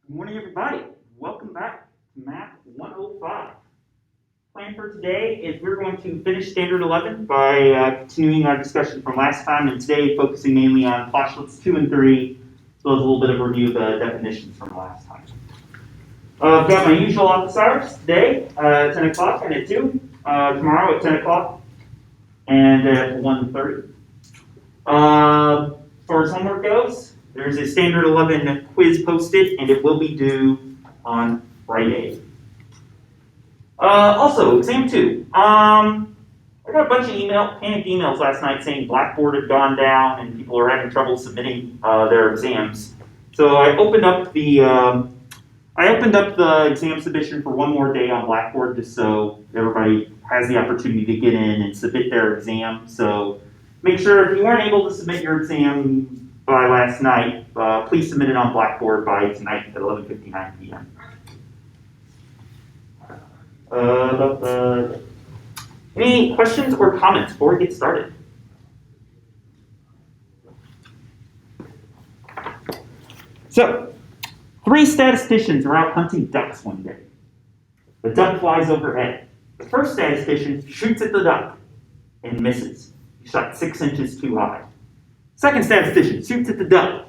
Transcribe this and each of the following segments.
Good morning, everybody. Welcome back to Math 105. Plan for today is we're going to finish Standard 11 by continuing our discussion from last time, and today focusing mainly on postulates 2 and 3, as well as a little bit of a review of the definitions from last time. I've got my usual office hours today at 10 o'clock and at 2, tomorrow at 10 o'clock and at 1:30. As far as homework goes, there's a Standard 11 quiz posted, and it will be due on Friday. Also, exam 2. I got a bunch of panicked emails last night saying Blackboard had gone down and people are having trouble submitting their exams. So I opened up the exam submission for one more day on Blackboard, just so everybody has the opportunity to get in and submit their exam. So make sure if you weren't able to submit your exam by last night, please submit it on Blackboard by tonight at 11:59 p.m. Any questions or comments before we get started? So, 3 statisticians are out hunting ducks one day. The duck flies overhead. The first statistician shoots at the duck and misses. He shot 6 inches too high. Second statistician shoots at the duck,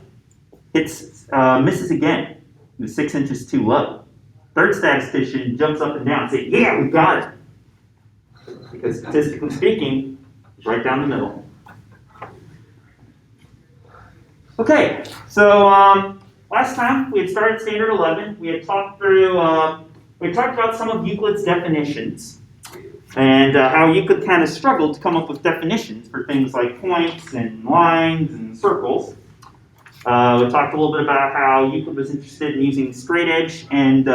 misses again. He was 6 inches too low. Third statistician jumps up and down and says, "Yeah, we got it." Because statistically speaking, it's right down the middle. Okay, so last time we had started Standard 11. We had talked about some of Euclid's definitions and how Euclid kind of struggled to come up with definitions for things like points and lines and circles. We talked a little bit about how Euclid was interested in using straight edge and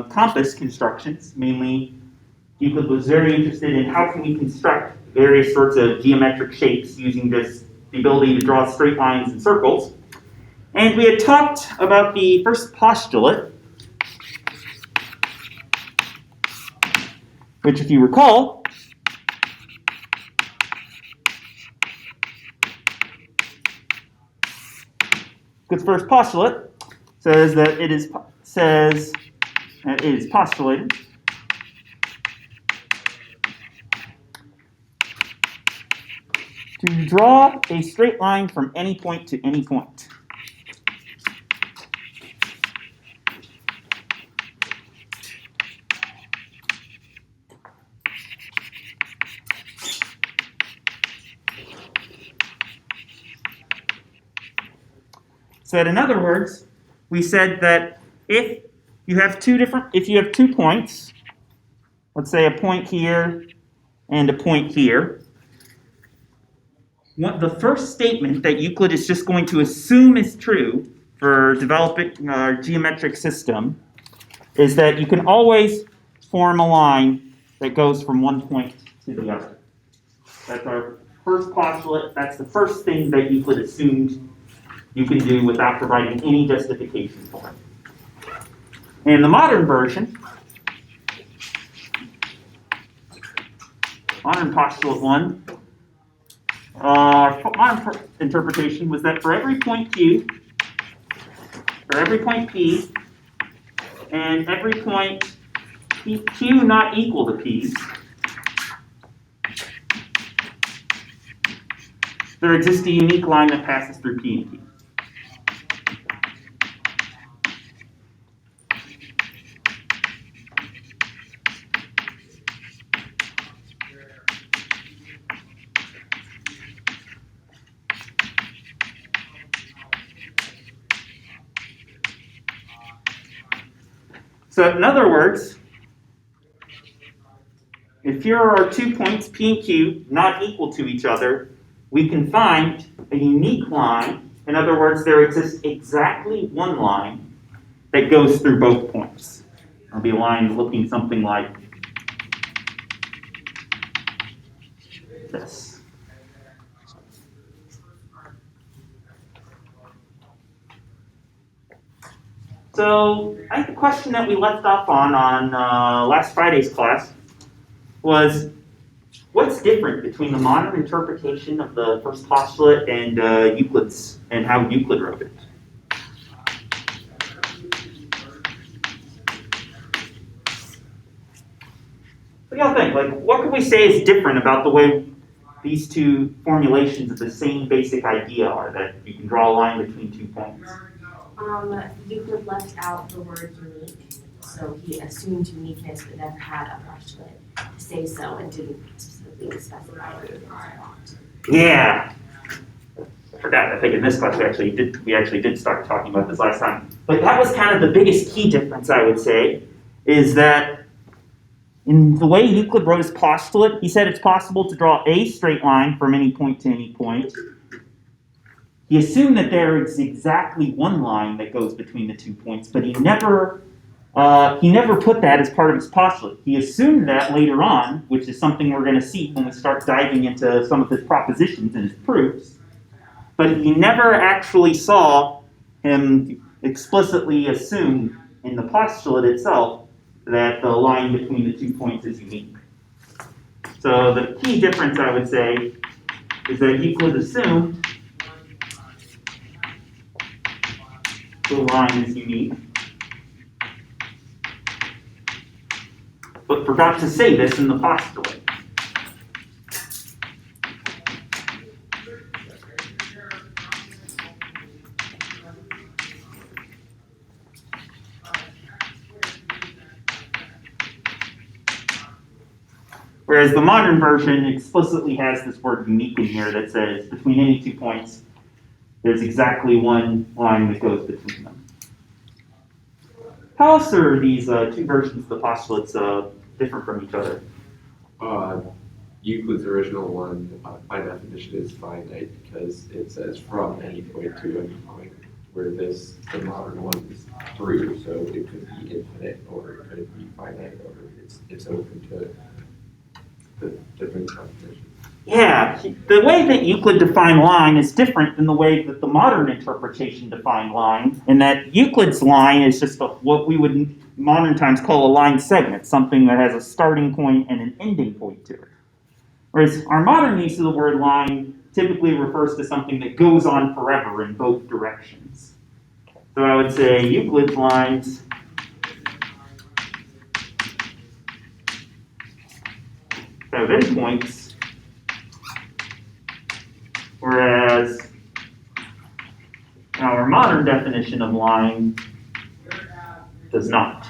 compass constructions. Mainly, Euclid was very interested in how can we construct various sorts of geometric shapes using just the ability to draw straight lines and circles. And we had talked about the first postulate, which, if you recall, Euclid's first postulate says that it is postulated to draw a straight line from any point to any point. So in other words, we said that if you have 2 points, let's say a point here and a point here, the first statement that Euclid is just going to assume is true for developing a geometric system is that you can always form a line that goes from one point to the other. That's our first postulate. That's the first thing that Euclid assumed you can do without providing any justification for it. In the modern version, modern postulate 1, modern interpretation was that for every point Q, for every point P, and every point Q not equal to P, there exists a unique line that passes through P and Q. So in other words, if here are 2 points, P and Q, not equal to each other, we can find a unique line. In other words, there exists exactly one line that goes through both points. It'll be a line looking something like this. So I think the question that we left off on last Friday's class was, what's different between the modern interpretation of the first postulate and Euclid's and how Euclid wrote it? do y'all think? Like, what could we say is different about the way these two formulations of the same basic idea are, that you can draw a line between 2 points? Euclid left out the word unique, so he assumed uniqueness but never had a postulate to say so and didn't specifically specify it. Yeah. I forgot. I think in this class we actually did start talking about this last time. But that was kind of the biggest key difference, I would say, is that in the way Euclid wrote his postulate, he said it's possible to draw a straight line from any point to any point. He assumed that there is exactly one line that goes between the 2 points, but he never put that as part of his postulate. He assumed that later on, which is something we're going to see when we start diving into some of his propositions and his proofs, but he never actually saw him explicitly assume in the postulate itself that the line between the 2 points is unique. So the key difference, I would say, is that Euclid assumed the line is unique, but forgot to say this in the postulate. Whereas the modern version explicitly has this word unique in here that says between any 2 points, there's exactly one line that goes between them. How else are these two versions of the postulates different from each other? Euclid's original one, by definition, is finite because it says from any point to any point, where the modern one is through, so it could be infinite or it could be finite, or it's open to the different definitions. Yeah, the way that Euclid defined line is different than the way that the modern interpretation defined line, in that Euclid's line is just what we would in modern times call a line segment, something that has a starting point and an ending point to it. Whereas our modern use of the word line typically refers to something that goes on forever in both directions. So I would say Euclid's lines have endpoints, whereas our modern definition of line does not.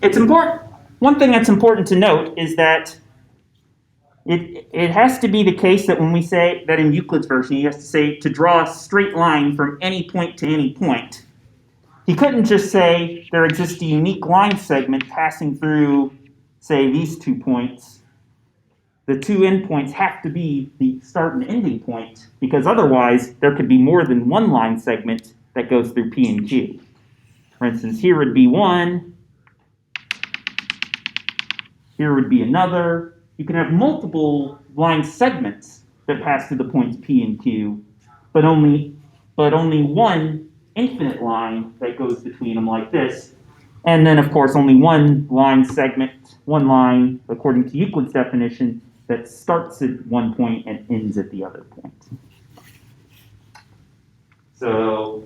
It's important. One thing that's important to note is that it has to be the case that when we say that in Euclid's version, he has to say to draw a straight line from any point to any point. He couldn't just say there exists a unique line segment passing through, say, these 2 points. The 2 endpoints have to be the start and ending point, because otherwise there could be more than one line segment that goes through P and Q. For instance, here would be one, here would be another. You can have multiple line segments that pass through the points P and Q, but only one infinite line that goes between them like this. And then, of course, only one line segment, one line, according to Euclid's definition, that starts at one point and ends at the other point. So,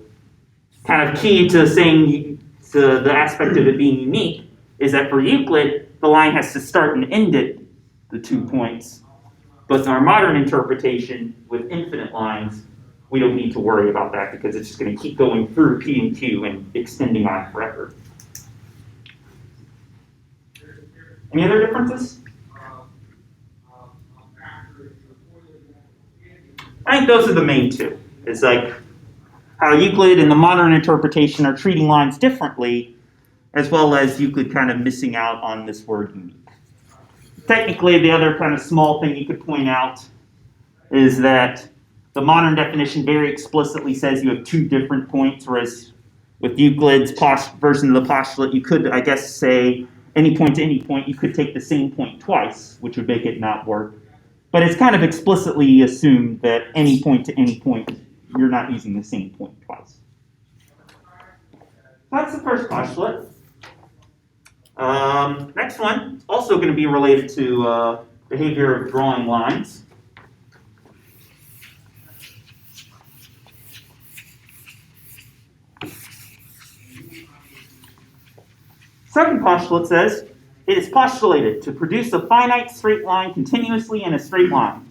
kind of key to saying to the aspect of it being unique is that for Euclid, the line has to start and end at the 2 points. But in our modern interpretation with infinite lines, we don't need to worry about that because it's just going to keep going through P and Q and extending on forever. Any other differences? I think those are the main two. It's like how Euclid and the modern interpretation are treating lines differently, as well as Euclid kind of missing out on this word unique. Technically, the other kind of small thing you could point out is that the modern definition very explicitly says you have 2 different points, whereas with Euclid's version of the postulate, you could, I guess, say any point to any point, you could take the same point twice, which would make it not work. But it's kind of explicitly assumed that any point to any point, you're not using the same point twice. That's the first postulate. Next one, also going to be related to behavior of drawing lines. Second postulate says, it is postulated to produce a finite straight line continuously in a straight line.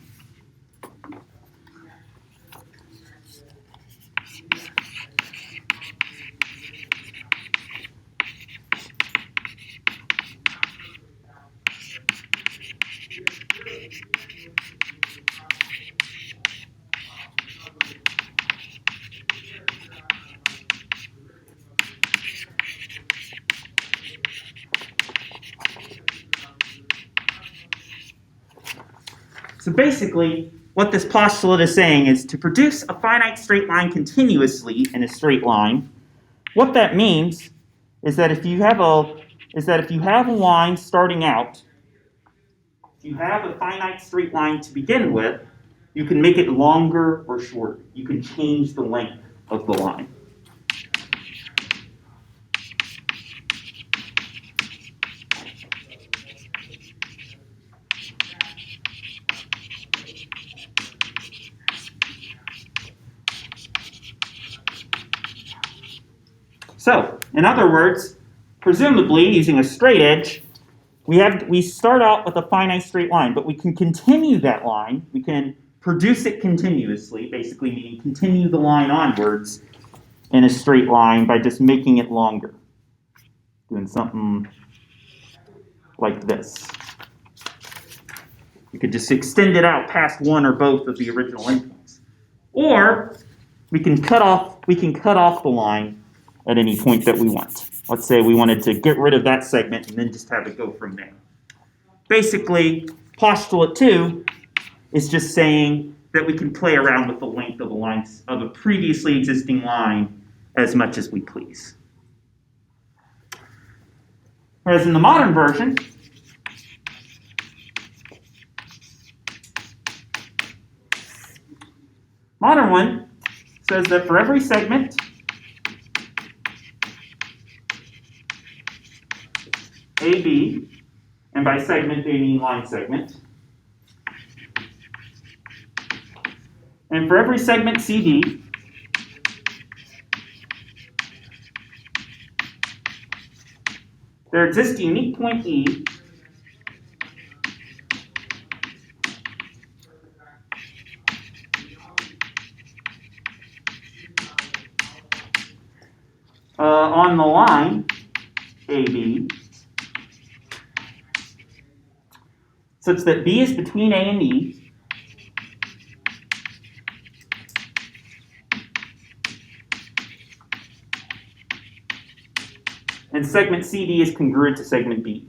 So basically, what this postulate is saying is to produce a finite straight line continuously in a straight line, what that means is that if you have a line starting out, if you have a finite straight line to begin with, you can make it longer or shorter. You can change the length of the line. So, in other words, presumably using a straight edge, we start out with a finite straight line, but we can continue that line. We can produce it continuously, basically meaning continue the line onwards in a straight line by just making it longer. Doing something like this. You could just extend it out past one or both of the original endpoints. Or we can cut off the line at any point that we want. Let's say we wanted to get rid of that segment and then just have it go from there. Basically, postulate 2 is just saying that we can play around with the length of a previously existing line as much as we please. Whereas in the modern version, modern one says that for every segment AB, and by segment they mean line segment, and for every segment CD, there exists a unique point E on the line AB such that B is between A and E and segment CD is congruent to segment B.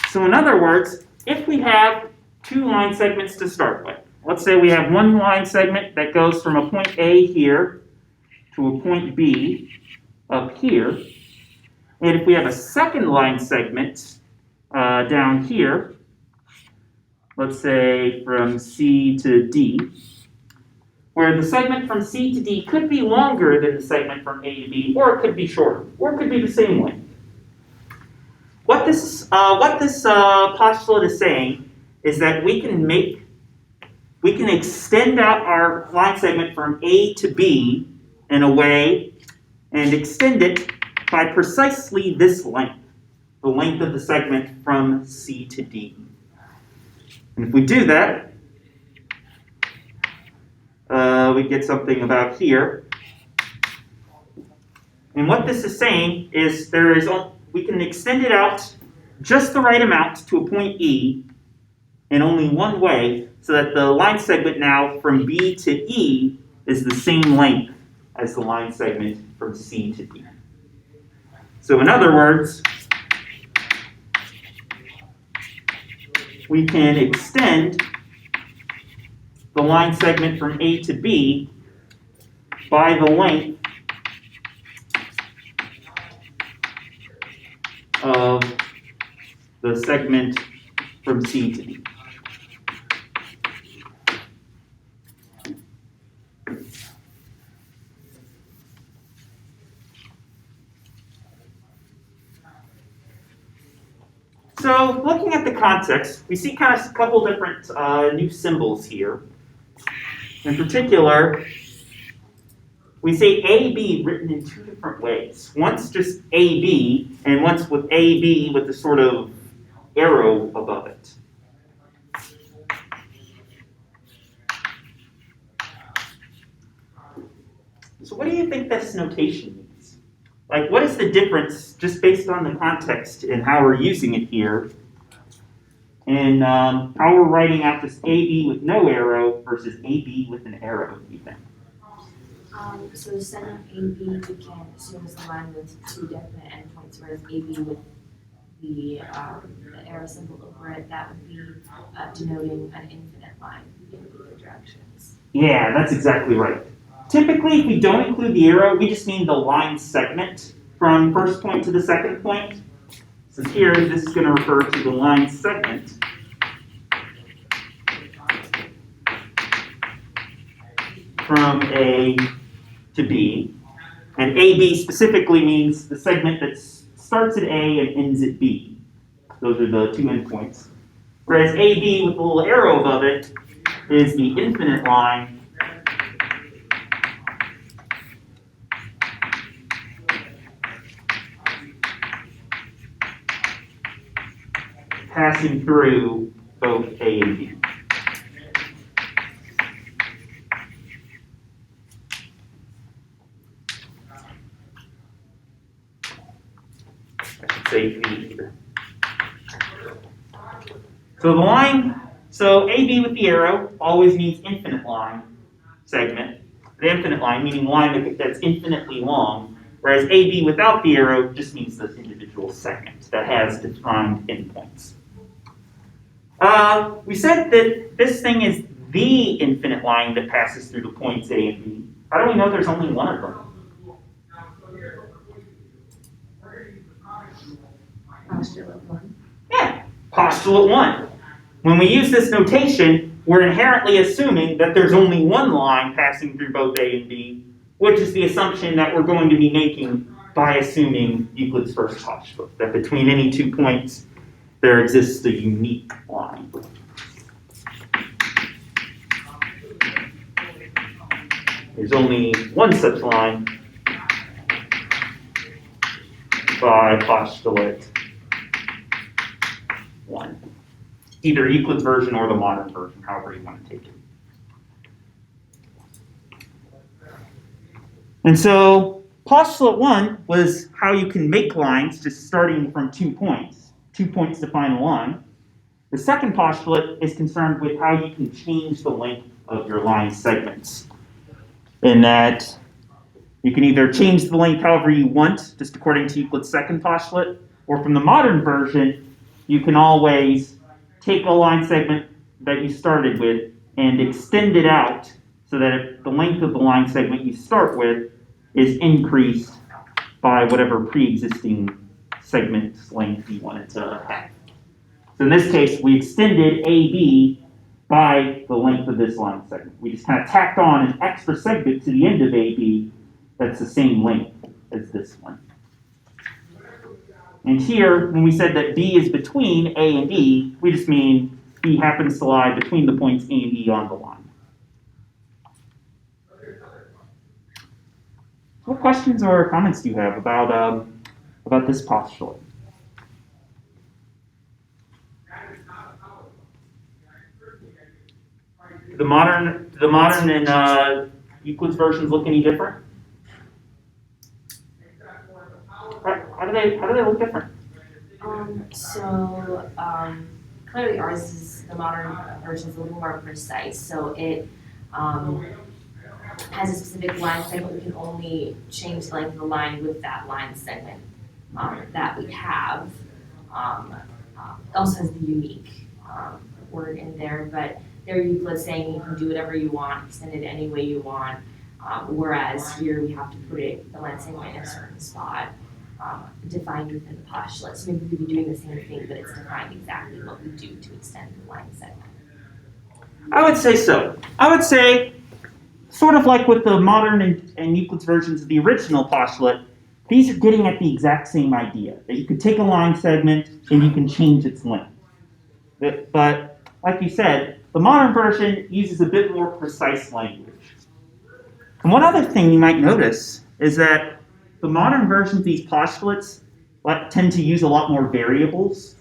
So in other words, if we have two line segments to start with, let's say we have one line segment that goes from a point A here to a point B up here, and if we have a second line segment down here, let's say from C to D, where the segment from C to D could be longer than the segment from A to B, or it could be shorter, or it could be the same length. What this postulate is saying is that we can extend out our line segment from A to B in a way and extend it by precisely this length, the length of the segment from C to D. And if we do that, we get something about here. And what this is saying is we can extend it out just the right amount to a point E in only one way, so that the line segment now from B to E is the same length as the line segment from C to D. So in other words, we can extend the line segment from A to B by the length of the segment from C to D. So looking at the context, we see kind of a couple different new symbols here. In particular, we say AB written in two different ways. Once just AB, and once with AB with the sort of arrow above it. So what do you think this notation means? Like, what is the difference, just based on the context and how we're using it here, and how we're writing out this AB with no arrow versus AB with an arrow, do you think? So the segment AB we can assume is the line with two definite endpoints, whereas AB with the arrow symbol over it, that would be denoting an infinite line in either directions. Yeah, that's exactly right. Typically, if we don't include the arrow, we just mean the line segment from first point to the second point. So here, this is going to refer to the line segment from A to B. And AB specifically means the segment that starts at A and ends at B. Those are the two endpoints. Whereas AB with the little arrow above it is the infinite line passing through both A and B. I should say B here. So the line, so AB with the arrow always means infinite line segment. The infinite line, meaning line that's infinitely long, whereas AB without the arrow just means the individual segment that has defined endpoints. We said that this thing is the infinite line that passes through the points A and B. How do we know there's only one of them? Postulate 1. Yeah, postulate 1. When we use this notation, we're inherently assuming that there's only one line passing through both A and B, which is the assumption that we're going to be making by assuming Euclid's first postulate, that between any 2 points there exists a unique line. There's only one such line by postulate 1. Either Euclid's version or the modern version, however you want to take it. And so postulate 1 was how you can make lines just starting from 2 points. 2 points define a line. The second postulate is concerned with how you can change the length of your line segments. In that you can either change the length however you want, just according to Euclid's second postulate, or from the modern version, you can always take a line segment that you started with and extend it out so that the length of the line segment you start with is increased by whatever pre-existing segment's length you wanted to have. So in this case, we extended AB by the length of this line segment. We just kind of tacked on an extra segment to the end of AB that's the same length as this one. And here, when we said that B is between A and E, we just mean B happens to lie between the points A and E on the line. What questions or comments do you have about this postulate? The modern and Euclid's versions look any different? How do they look different? Clearly ours is, the modern version is a little more precise. So it has a specific line segment. We can only change the length of the line with that line segment that we have. It also has the unique word in there, but there Euclid saying you can do whatever you want, extend it any way you want, whereas here we have to put the line segment in a certain spot. Defined within the postulate. So maybe we'd be doing the same thing, but it's defined exactly what we do to extend the line segment. I would say so. I would say, sort of like with the modern and Euclid's versions of the original postulate, these are getting at the exact same idea, that you could take a line segment and you can change its length. But like you said, the modern version uses a bit more precise language. And one other thing you might notice is that the modern version of these postulates tend to use a lot more variables.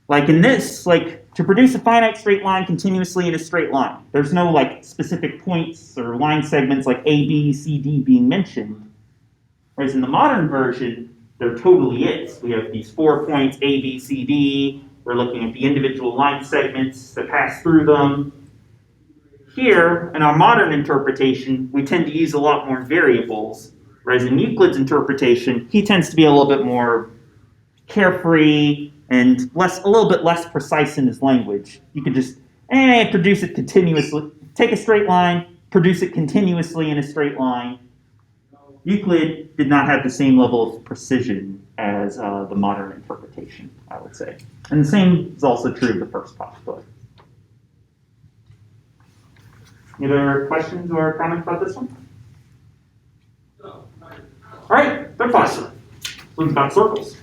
Like in this, to produce a finite straight line continuously in a straight line, there's no specific points or line segments like A, B, C, D being mentioned. Whereas in the modern version, there totally is. We have these 4 points, A, B, C, D. We're looking at the individual line segments that pass through them. Here, in our modern interpretation, we tend to use a lot more variables, whereas in Euclid's interpretation, he tends to be a little bit more carefree and a little bit less precise in his language. You can just produce it continuously. Take a straight line, produce it continuously in a straight line. Euclid did not have the same level of precision as the modern interpretation, I would say. And the same is also true of the first postulate. Any other questions or comments about this one? All right, third postulate. One's about circles.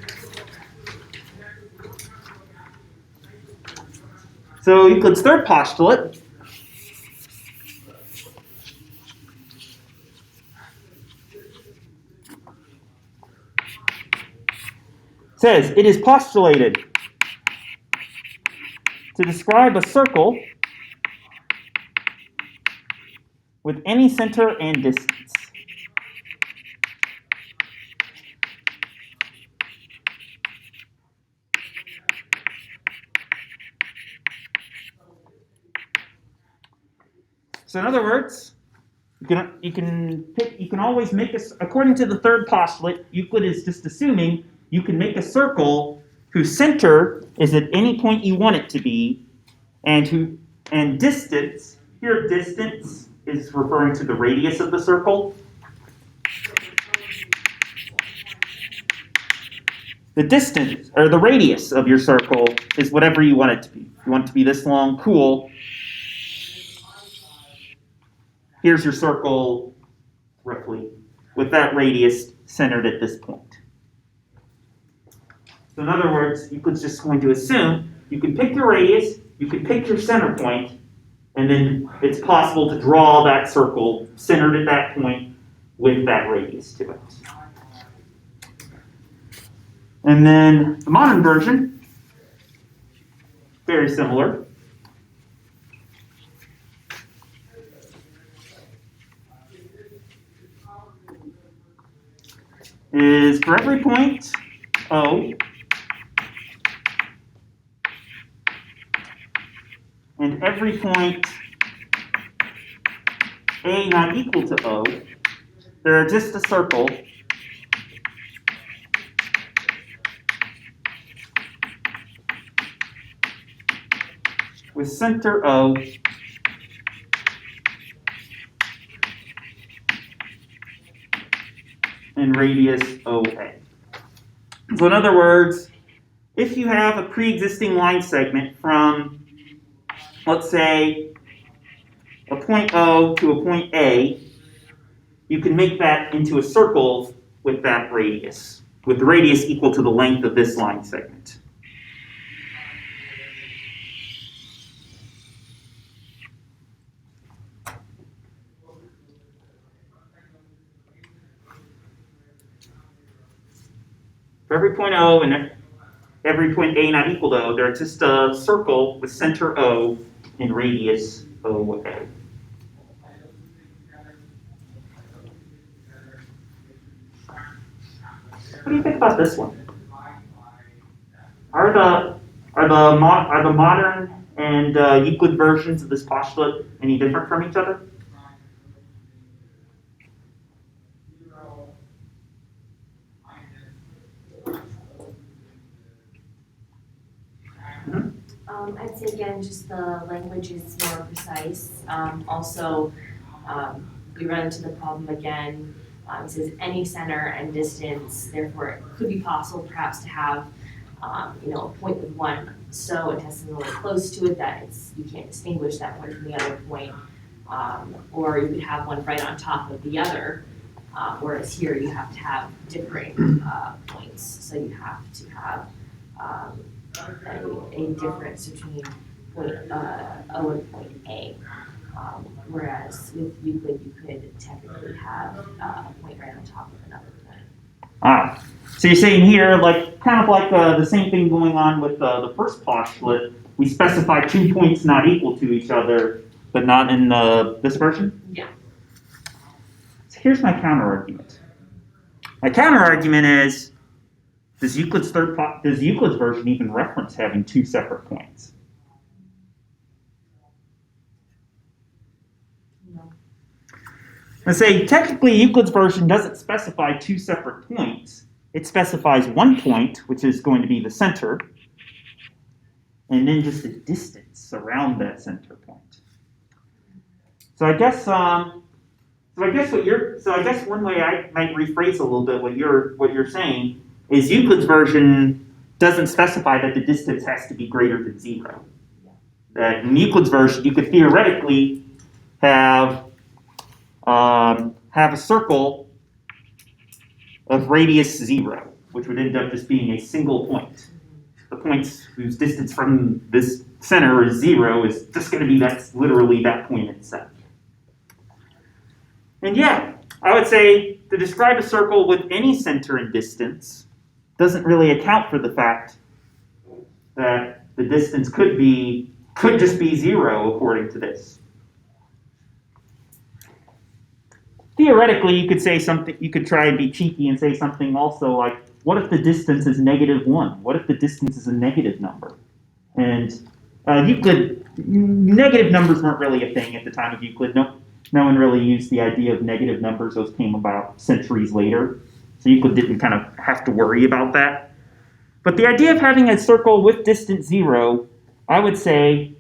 So Euclid's third postulate says it is postulated to describe a circle with any center and distance. So in other words, you can always make according to the third postulate, Euclid is just assuming you can make a circle whose center is at any point you want it to be, and distance, here distance is referring to the radius of the circle. The distance, or the radius of your circle, is whatever you want it to be. If you want it to be this long, cool. Here's your circle, roughly, with that radius centered at this point. So in other words, Euclid's just going to assume you can pick your radius, you can pick your center point, and then it's possible to draw that circle centered at that point with that radius to it. And then the modern version, very similar. Is for every point O and every point A not equal to O, there exists a circle with center O and radius OA. So in other words, if you have a pre-existing line segment from, let's say, a point O to a point A, you can make that into a circle with that radius, with the radius equal to the length of this line segment. For every point O and every point A not equal to O, there exists a circle with center O and radius OA. What do you think about this one? Are the modern and Euclid versions of this postulate any different from each other? I'd say again, just the language is more precise. Also, we run into the problem again. It says any center and distance. Therefore, it could be possible, perhaps, to have a point with one. So it has something really close to it that you can't distinguish that point from the other point. Or you could have one right on top of the other. Whereas here you have to have different points, so you have to have a difference between point O and point A. Whereas with Euclid, you could technically have a point right on top of another point. So you're saying here, like kind of like the same thing going on with the first postulate. We specify 2 points not equal to each other, but not in this version? Yeah. So here's my counter-argument. My counter-argument is, does Euclid's version even reference having 2 separate points? No. Let's say technically Euclid's version doesn't specify 2 separate points. It specifies 1 point, which is going to be the center, and then just a distance around that center point. So I guess one way I might rephrase a little bit what you're saying is Euclid's version doesn't specify that the distance has to be greater than 0. That in Euclid's version you could theoretically have a circle of radius 0, which would end up just being a single point. The points whose distance from this center is 0 is just going to be literally that point itself. And yeah, I would say to describe a circle with any center and distance doesn't really account for the fact that the distance could just be 0 according to this. Theoretically, you could say something. You could try and be cheeky and say something also like, "What if the distance is -1? What if the distance is a negative number?" And Euclid, negative numbers weren't really a thing at the time of Euclid. No one really used the idea of negative numbers. Those came about centuries later. So Euclid didn't kind of have to worry about that. But the idea of having a circle with distance 0, I would say,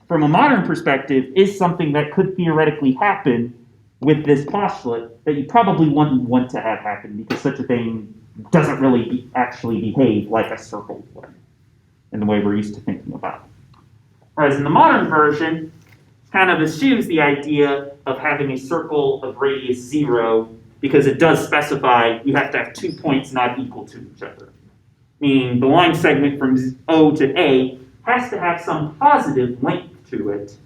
from a modern perspective, is something that could theoretically happen with this postulate that you probably wouldn't want to have happen because such a thing doesn't really actually behave like a circle would in the way we're used to thinking about it. Whereas in the modern version, kind of eschews the idea of having a circle of radius 0 because it does specify you have to have 2 points not equal to each other. Meaning the line segment from O to A has to have some positive length to it,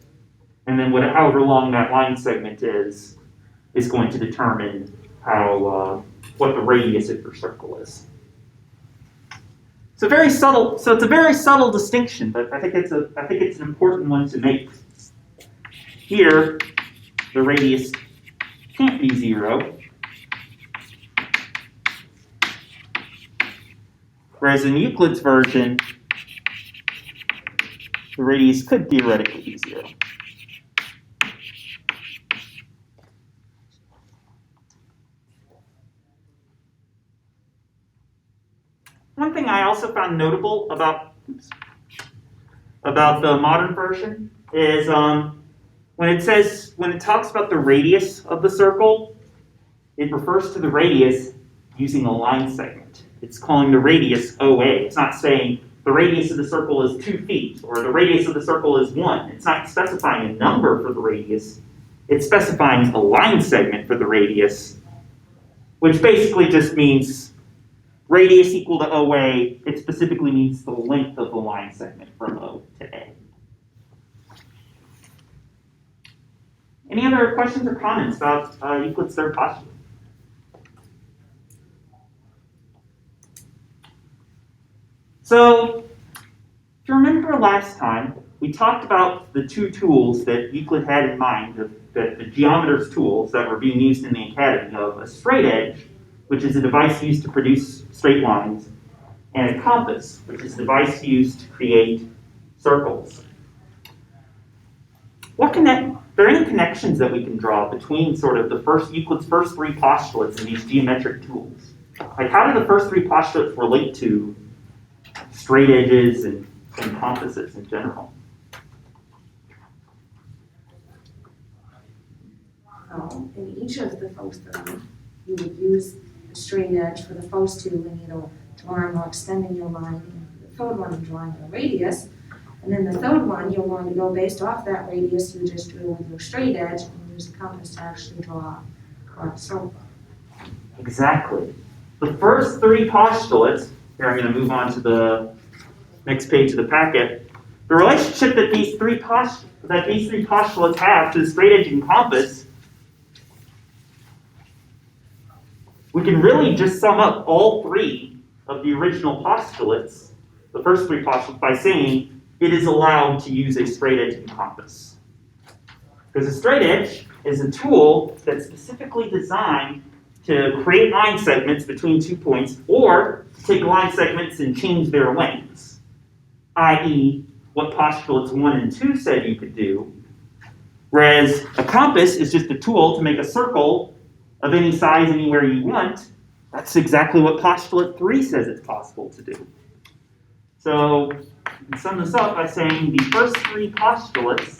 and then however long that line segment is going to determine what the radius of your circle is. It's a very subtle distinction, but I think it's an important one to make. Here, the radius can't be 0, whereas in Euclid's version, the radius could theoretically be 0. One thing I also found notable about the modern version is when it talks about the radius of the circle, it refers to the radius using a line segment. It's calling the radius OA. It's not saying the radius of the circle is 2 feet or the radius of the circle is 1. It's not specifying a number for the radius. It's specifying a line segment for the radius, which basically just means radius equal to OA. It specifically means the length of the line segment from O to A. Any other questions or comments about Euclid's third postulate? So, if you remember last time, we talked about the 2 tools that Euclid had in mind, the geometer's tools that were being used in the academy, of a straight edge, which is a device used to produce straight lines, and a compass, which is a device used to create circles. Are there any connections that we can draw between sort of Euclid's first 3 postulates and these geometric tools? Like, how do the first 3 postulates relate to straight edges and compasses in general? Well, in each of the first 3, you would use the straight edge for the first 2 and either drawing or extending your line, and the third one drawing a radius. And then the third one, you're going to go based off that radius you just drew with your straight edge and use a compass to actually draw or so. Exactly. The first three postulates, here I'm going to move on to the next page of the packet. The relationship that these three postulates have to the straight edge and compass, we can really just sum up all three of the original postulates, the first three postulates, by saying it is allowed to use a straight edge and compass. Because a straight edge is a tool that's specifically designed to create line segments between 2 points, or take line segments and change their lengths, i.e., what postulates 1 and 2 said you could do, whereas a compass is just a tool to make a circle of any size anywhere you want. That's exactly what postulate 3 says it's possible to do. So you can sum this up by saying the first three postulates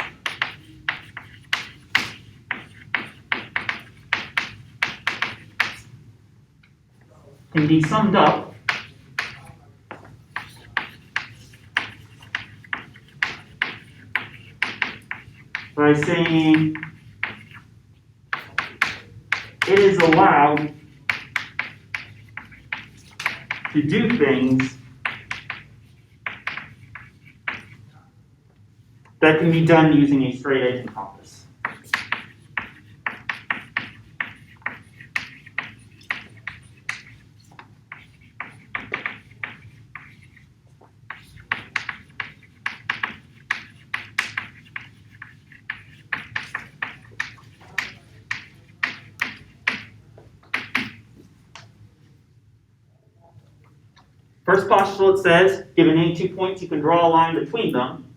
can be summed up by saying it is allowed to do things that can be done using a straight edge and compass. First postulate says, given any 2 points, you can draw a line between them.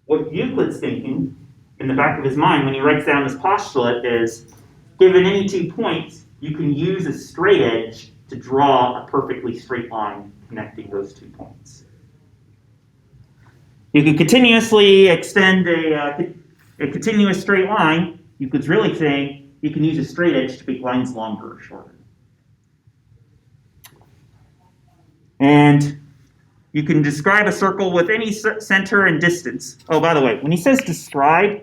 What Euclid's thinking in the back of his mind when he writes down this postulate is, given any 2 points, you can use a straight edge to draw a perfectly straight line connecting those 2 points. You can continuously extend a continuous straight line. Euclid's really saying you can use a straight edge to make lines longer or shorter. And you can describe a circle with any center and distance. Oh, by the way, when he says describe,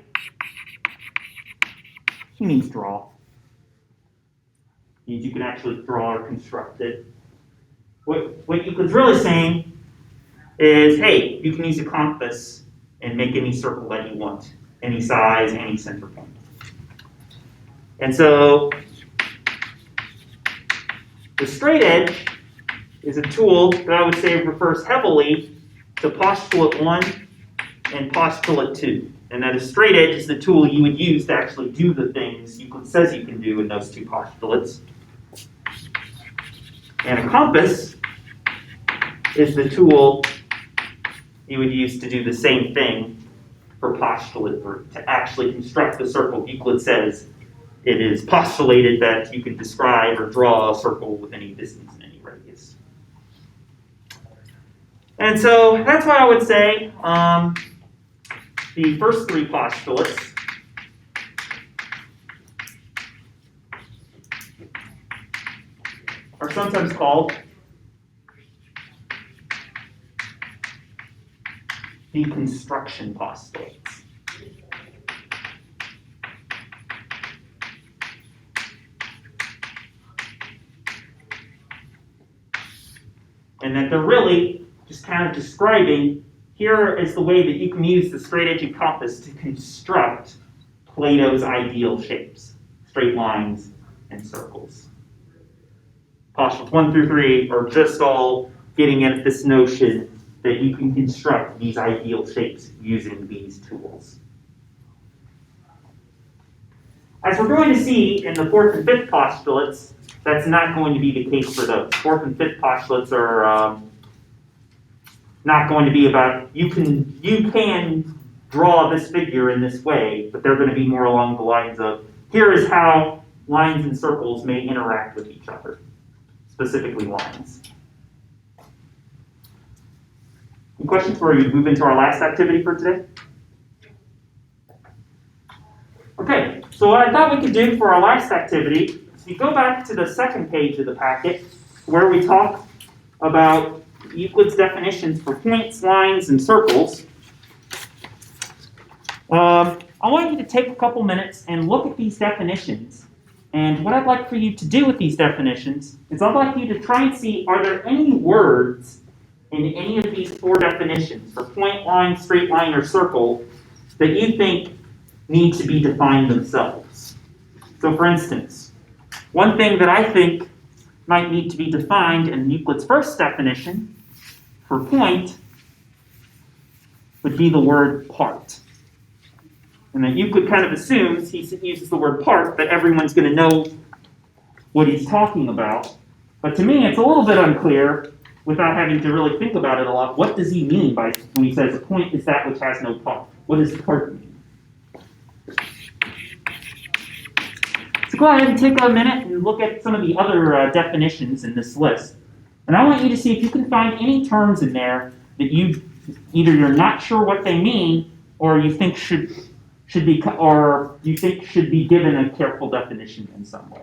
he means draw. It means you can actually draw or construct it. What Euclid's really saying is, hey, you can use a compass and make any circle that you want, any size, any center point. And so the straight edge is a tool that I would say refers heavily to postulate 1 and postulate 2. And that a straight edge is the tool you would use to actually do the things Euclid says you can do in those 2 postulates. And a compass is the tool you would use to do the same thing for postulate 3, to actually construct the circle Euclid says it is postulated that you can describe or draw a circle with any distance and any radius. And so that's why I would say the first 3 postulates are sometimes called deconstruction postulates. And that they're really just kind of describing, here is the way that you can use the straight edge and compass to construct Plato's ideal shapes, straight lines and circles. Postulates 1 through 3 are just all getting at this notion that you can construct these ideal shapes using these tools. As we're going to see in the 4th and 5th postulates, that's not going to be the case for those. 4th and 5th postulates are not going to be about, you can draw this figure in this way, but they're going to be more along the lines of, here is how lines and circles may interact with each other, specifically lines. Any questions before we move into our last activity for today? Okay, so what I thought we could do for our last activity is we go back to the 2nd page of the packet where we talk about Euclid's definitions for points, lines, and circles. I want you to take a couple minutes and look at these definitions And what I'd like for you to do with these definitions is I'd like you to try and see, are there any words in any of these four definitions, for point, line, straight line, or circle, that you think need to be defined themselves? So for instance, one thing that I think might need to be defined in Euclid's first definition for point would be the word part. And that Euclid kind of assumes, he uses the word part, that everyone's going to know what he's talking about. But to me, it's a little bit unclear, without having to really think about it a lot, what does he mean by when he says point is that which has no part? What does part mean? So go ahead and take a minute and look at some of the other definitions in this list. And I want you to see if you can find any terms in there that you're not sure what they mean, or you think should be given a careful definition in some way.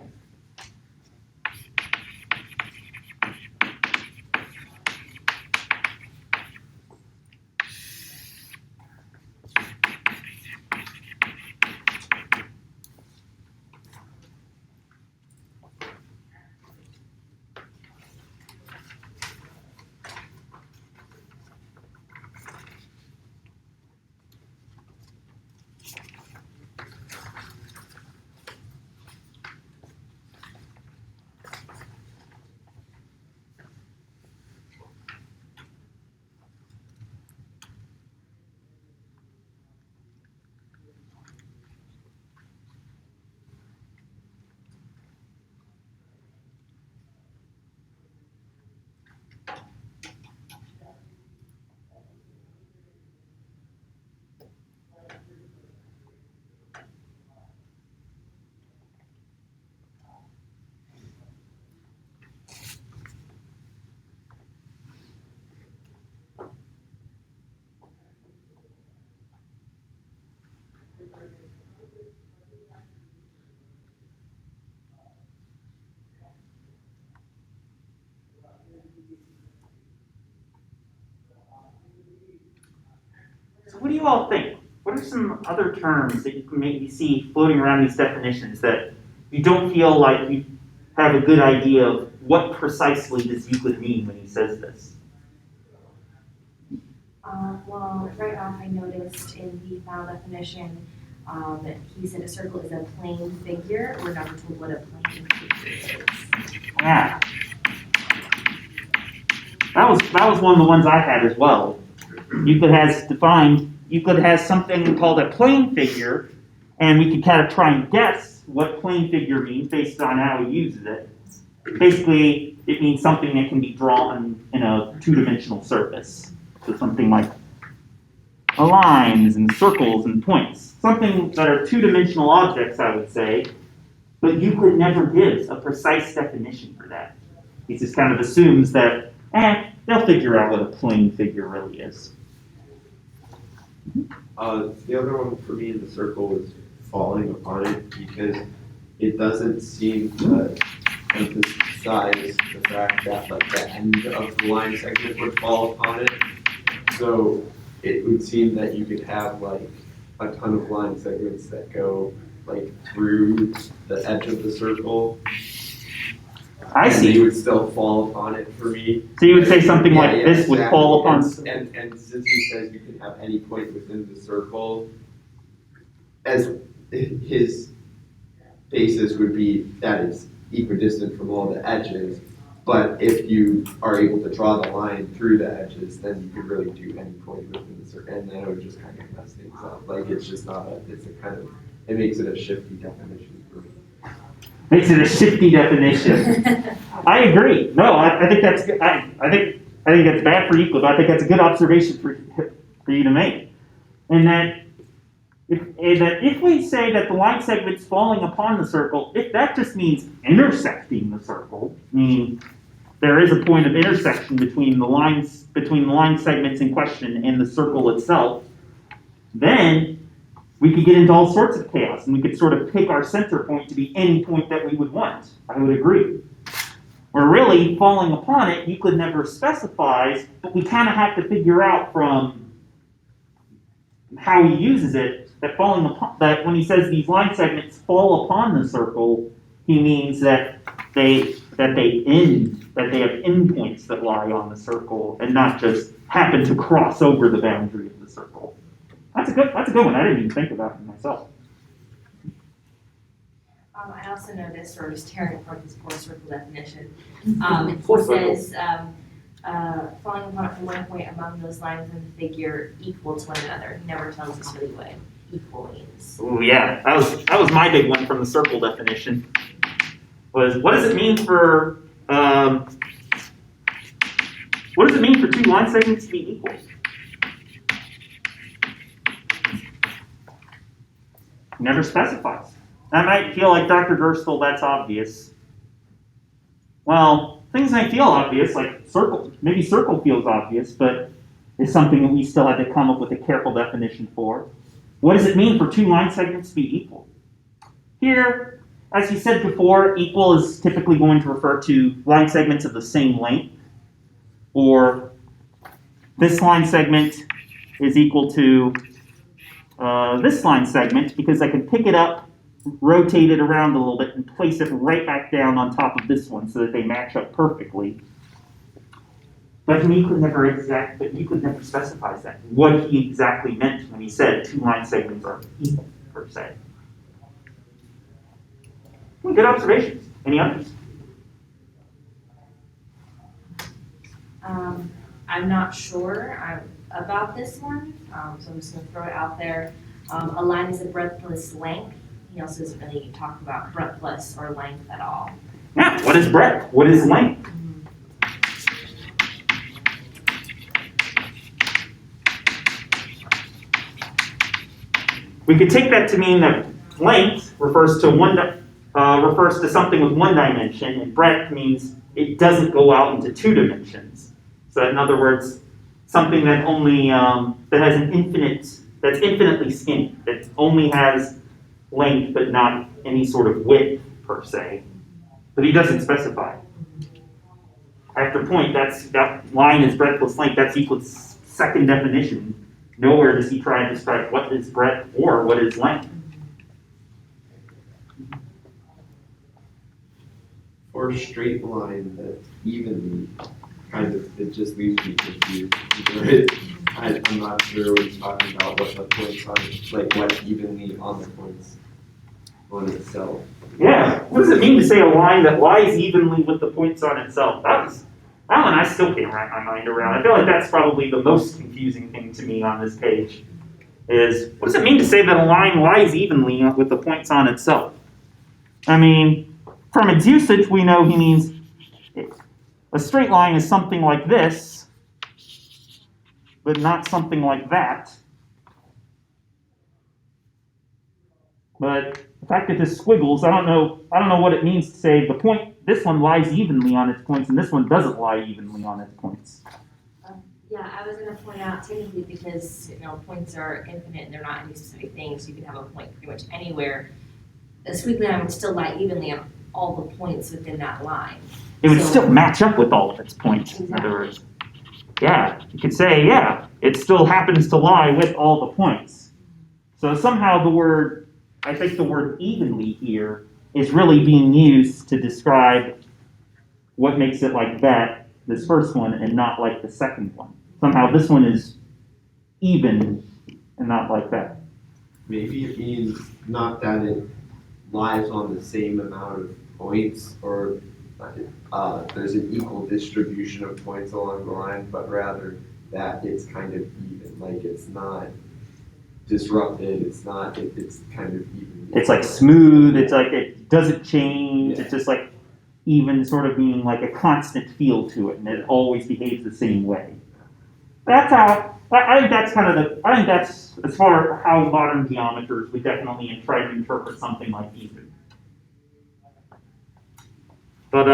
So what do you all think? What are some other terms that you can maybe see floating around these definitions that you don't feel like you have a good idea of what precisely does Euclid mean when he says this? Well, right off I noticed in the final definition that he said a circle is a plane figure. We're never told what a plane figure is. Yeah. That was one of the ones I had as well. Euclid has something called a plane figure, and we could kind of try and guess what plane figure means based on how he uses it. Basically, it means something that can be drawn in a two-dimensional surface. So something like lines and circles and points. Something that are two-dimensional objects, I would say, but Euclid never gives a precise definition for that. He just kind of assumes that, they'll figure out what a plane figure really is. The other one for me in the circle is falling upon it, because it doesn't seem to emphasize the fact that like the end of the line segment would fall upon it. So it would seem that you could have like a ton of line segments that go like through the edge of the circle. I see. And they would still fall upon it for me. So you would say something like this would exactly. fall upon. And since he says you can have any point within the circle, as his basis would be that it's equidistant from all the edges. But if you are able to draw the line through the edges, then you could really do any point within the circle, and then it would just kind of mess things up. Like it's just not it makes it a shifty definition for me. Makes it a shifty definition. I agree. No, I think that's good. I think that's bad for Euclid, but I think that's a good observation for you to make. And that if we say that the line segment's falling upon the circle, if that just means intersecting the circle, meaning there is a point of intersection between the line segments in question and the circle itself, then we could get into all sorts of chaos, and we could sort of pick our center point to be any point that we would want. I would agree. Or really, falling upon it, Euclid never specifies, but we kind of have to figure out from how he uses it that when he says these line segments fall upon the circle, he means that they have endpoints that lie on the circle and not just happen to cross over the boundary of the circle. That's a good one. I didn't even think about it myself. I also know this, sort of tearing apart this four circle definition. Four It circle. says, falling apart from one point among those lines in the figure equal to one another. He never tells us really what equal means. Oh yeah, that was my big one from the circle definition. Was what does it mean for two line segments to be equal? Never specifies. That might feel like Dr. Gerstle, that's obvious. Well, things might feel obvious, like circle. Maybe circle feels obvious, but it's something that we still had to come up with a careful definition for. What does it mean for two line segments to be equal? Here, as we said before, equal is typically going to refer to line segments of the same length, or this line segment is equal to this line segment because I can pick it up, rotate it around a little bit, and place it right back down on top of this one so that they match up perfectly. But Euclid never specifies that, what he exactly meant when he said two line segments are equal, per se. Good observations. Any others? I'm not sure about this one, so I'm just going to throw it out there. A line is a breadthless length. He also doesn't really talk about breadthless or length at all. Yeah, what is breadth? What is length? We could take that to mean that length refers to something with one dimension, and breadth means it doesn't go out into two dimensions. So in other words, something that only that has that's infinitely skinny, that only has length but not any sort of width per se. But he doesn't specify. After point, that line is breadthless length. That's Euclid's second definition. Nowhere does he try and describe what is breadth or what is length. Or a straight line that evenly kind of, it just leaves me confused. I'm not sure what he's talking about, what the points are, like what evenly on the points on itself. Yeah, what does it mean to say a line that lies evenly with the points on itself? That one I still can't wrap my mind around. I feel like that's probably the most confusing thing to me on this page. Is what does it mean to say that a line lies evenly with the points on itself? I mean, from its usage, we know he means a straight line is something like this, but not something like that. But the fact that this squiggles, I don't know what it means to say the point. This one lies evenly on its points, and this one doesn't lie evenly on its points. Yeah, I was going to point out technically because points are infinite and they're not any specific things. You can have a point pretty much anywhere. A squiggly line would still lie evenly on all the points within that line. It would still match up with all of its points. In other words, yeah, you could say it still happens to lie with all the points. So somehow I think the word evenly here is really being used to describe what makes it like that, this first one, and not like the second one. Somehow this one is even and not like that. Maybe it means not that it lies on the same amount of points or there's an equal distribution of points along the line, but rather that it's kind of even, like it's not disrupted, it's kind of even. It's like smooth, it's like it doesn't change, yeah. It's just like even sort of being like a constant feel to it, and it always behaves the same way. That's how, I think that's as far as how modern geometers would definitely try to interpret something like even. But,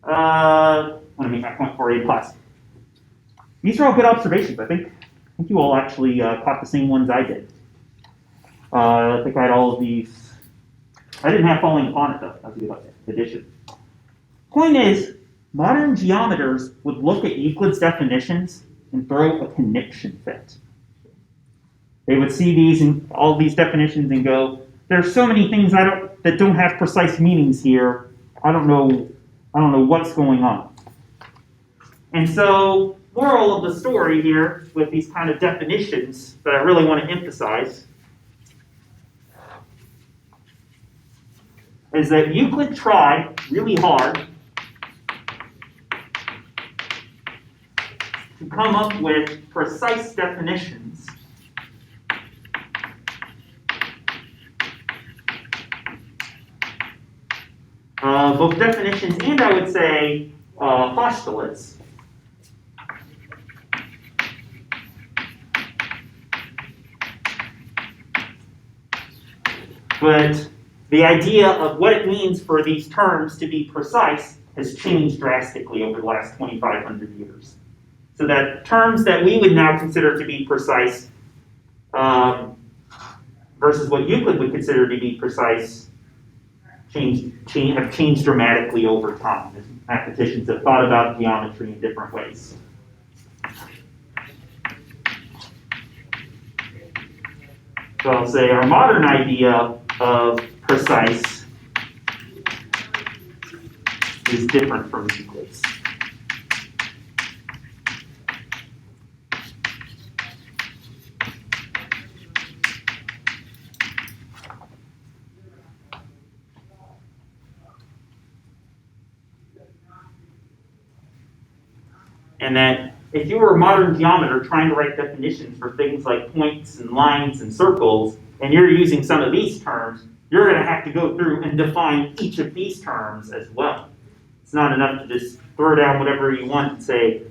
I want to make my point for you in class. These are all good observations. I think you all actually caught the same ones I did. I think I had all of these. I didn't have falling upon it, though. That's a good addition. Point is, modern geometers would look at Euclid's definitions and throw a conniption fit. They would see all these definitions and go, there's so many things that don't have precise meanings here. I don't know what's going on. And so, moral of the story here with these kind of definitions that I really want to emphasize is that Euclid tried really hard to come up with precise definitions both definitions and, I would say, postulates. But the idea of what it means for these terms to be precise has changed drastically over the last 2,500 years. So that terms that we would now consider to be precise versus what Euclid would consider to be precise have changed dramatically over time as mathematicians have thought about geometry in different ways. So I'll say our modern idea of precise is different from Euclid's. And that if you were a modern geometer trying to write definitions for things like points and lines and circles, and you're using some of these terms, you're going to have to go through and define each of these terms as well. It's not enough to just throw down whatever you want and say,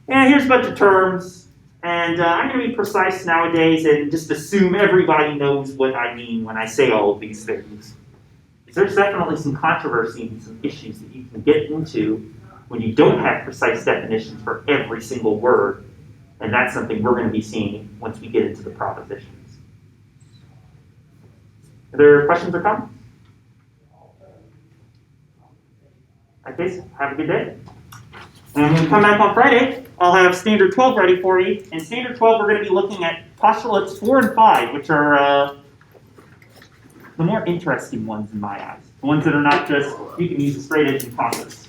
yeah, here's a bunch of terms, and I'm going to be precise nowadays and just assume everybody knows what I mean when I say all of these things. There's definitely some controversy and some issues that you can get into when you don't have precise definitions for every single word, and that's something we're going to be seeing once we get into the propositions. Are there questions or comments? Okay, so have a good day. And when we come back on Friday, I'll have Standard 12 ready for you. In Standard 12, we're going to be looking at Postulates 4 and 5, which are the more interesting ones in my eyes. The ones that are not just, you can use a straight edge and process.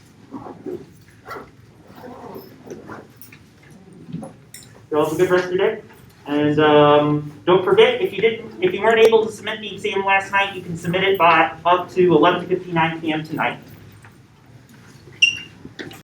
So have a good rest of your day. And don't forget, if you weren't able to submit the exam last night, you can submit it by up to 11:59 p.m. tonight.